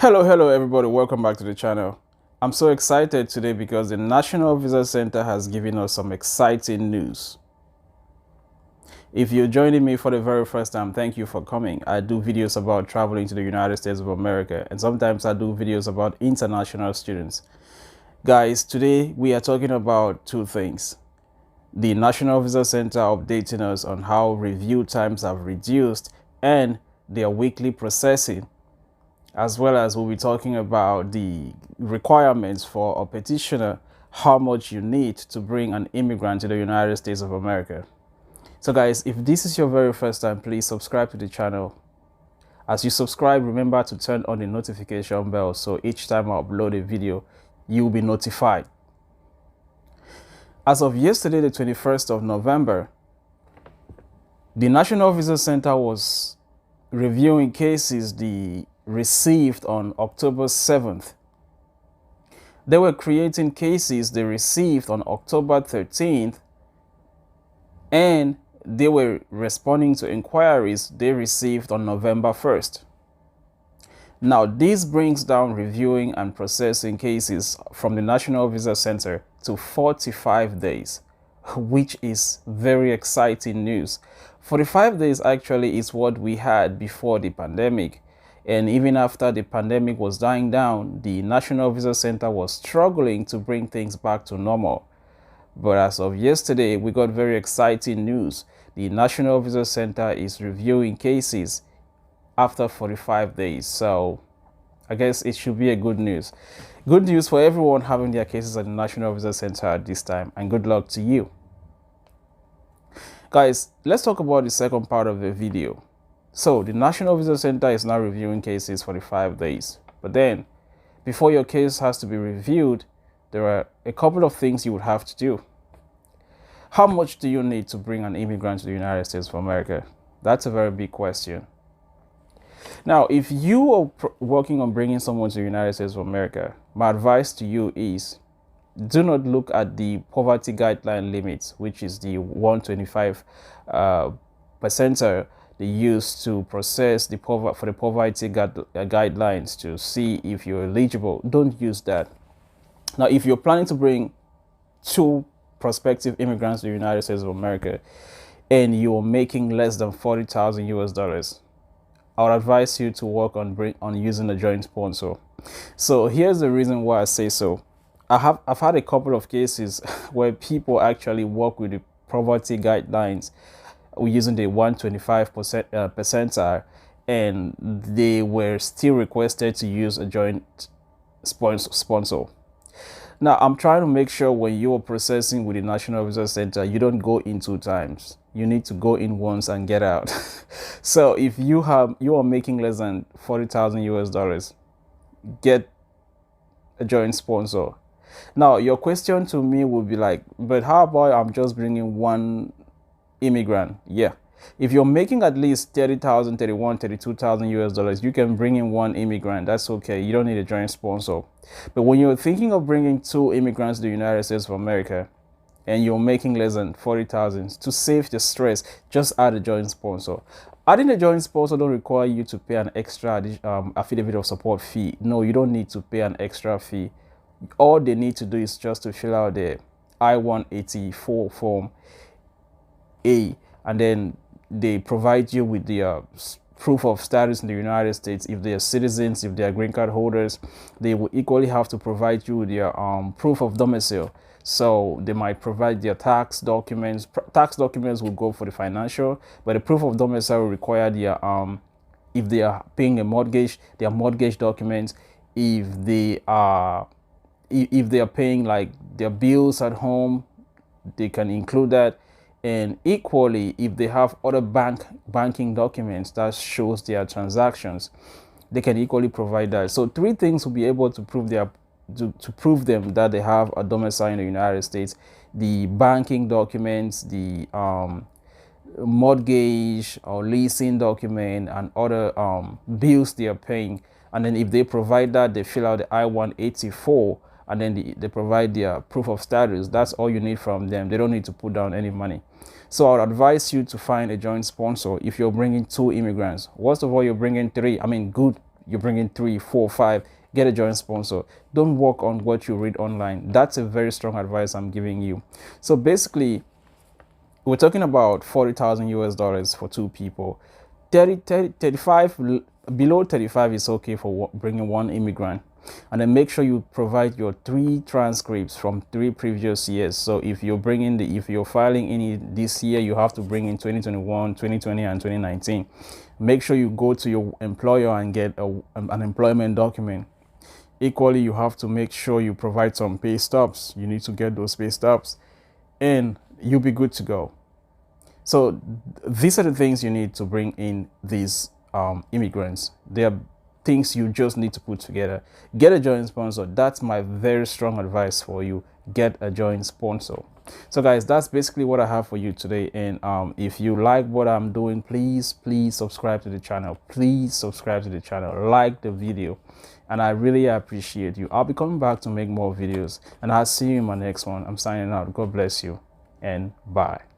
Hello everybody, welcome back to the channel. I'm so excited today because the National Visa Center has given us some exciting news. If you're joining me for the very first time, thank you for coming. I do videos about traveling to the United States of America, and sometimes I do videos about international students. Guys, today we are talking about two things. The National Visa Center updating us on how review times have reduced and their weekly processing, as well as we'll be talking about the requirements for a petitioner, how much you need to bring an immigrant to the United States of America. So guys, if this is your very first time, please subscribe to the channel. As you subscribe, remember to turn on the notification bell so each time I upload a video, you'll be notified. As of yesterday, the 21st of November, the National Visa Center was reviewing cases they received on October 7th. They were creating cases they received on October 13th, and they were responding to inquiries they received on November 1st. Now, this brings down reviewing and processing cases from the National Visa Center to 45 days, which is very exciting news. 45 days actually is what we had before the pandemic. And even after the pandemic was dying down, the National Visa Center was struggling to bring things back to normal. But as of yesterday, we got very exciting news. The National Visa Center is reviewing cases after 45 days. So I guess it should be a good news. Good news for everyone having their cases at the National Visa Center at this time, and good luck to you. Guys, let's talk about the second part of the video. So the National Visa Center is now reviewing cases for the 5 days. But then, before your case has to be reviewed, there are a couple of things you would have to do. How much do you need to bring an immigrant to the United States of America? That's a very big question. Now, if you are working on bringing someone to the United States of America, my advice to you is do not look at the poverty guideline limits, which is the 125 percentile they use to process the poverty guidelines to see if you're eligible. Don't use that. Now, if you're planning to bring 2 prospective immigrants to the United States of America and you're making less than $40,000 US, I would advise you to work on using a joint sponsor. So here's the reason why I say so. I've had a couple of cases where people actually work with the poverty guidelines using the 125 percentile, and they were still requested to use a joint sponsor. Now, I'm trying to make sure when you are processing with the National Visa Center, you don't go in 2 times. You need to go in once and get out. So if you are making less than $40,000 US, get a joint sponsor. Now, your question to me would be like, but how about I'm just bringing 1 immigrant? Yeah. If you're making at least $30,000, $31,000, $32,000 US, you can bring in 1 immigrant. That's okay. You don't need a joint sponsor. But when you're thinking of bringing 2 immigrants to the United States of America and you're making less than $40,000, to save the stress, just add a joint sponsor. Adding a joint sponsor don't require you to pay an extra affidavit of support fee. No, you don't need to pay an extra fee. All they need to do is just to fill out the I-184 form A, and then they provide you with the proof of status in the United States. If they are citizens, if they are green card holders, they will equally have to provide you with their proof of domicile. So they might provide their tax documents. Tax documents will go for the financial, but the proof of domicile will require their if they are paying a mortgage, their mortgage documents. If they are paying like their bills at home, they can include that. And equally, if they have other banking documents that shows their transactions, they can equally provide that. So 3 things will be able to prove to prove them that they have a domicile in the United States: the banking documents, the mortgage or leasing document, and other bills they are paying. And then if they provide that, they fill out the I-184, and then they provide their proof of status. That's all you need from them. They don't need to put down any money. So I would advise you to find a joint sponsor if you're bringing 2 immigrants. Worst of all, you're bringing 3. I mean, good you bring in 3, 4, 5, get a joint sponsor. Don't work on what you read online. That's a very strong advice I'm giving you. So basically, we're talking about 40,000 US dollars for 2 people. 35, below 35 is okay for bringing 1 immigrant. And then make sure you provide your 3 transcripts from 3 previous years. So if you're filing any this year, you have to bring in 2021, 2020, and 2019. Make sure you go to your employer and get an employment document. Equally, you have to make sure you provide some pay stubs. You need to get those pay stubs, and you'll be good to go. So these are the things you need to bring in these immigrants. They are things you just need to put together. Get a joint sponsor. That's my very strong advice for you. Get a joint sponsor. So guys, that's basically what I have for you today. And if you like what I'm doing, please subscribe to the channel. Please subscribe to the channel, like the video, and I really appreciate you. I'll be coming back to make more videos, and I'll see you in my next one. I'm signing out. God bless you, and bye.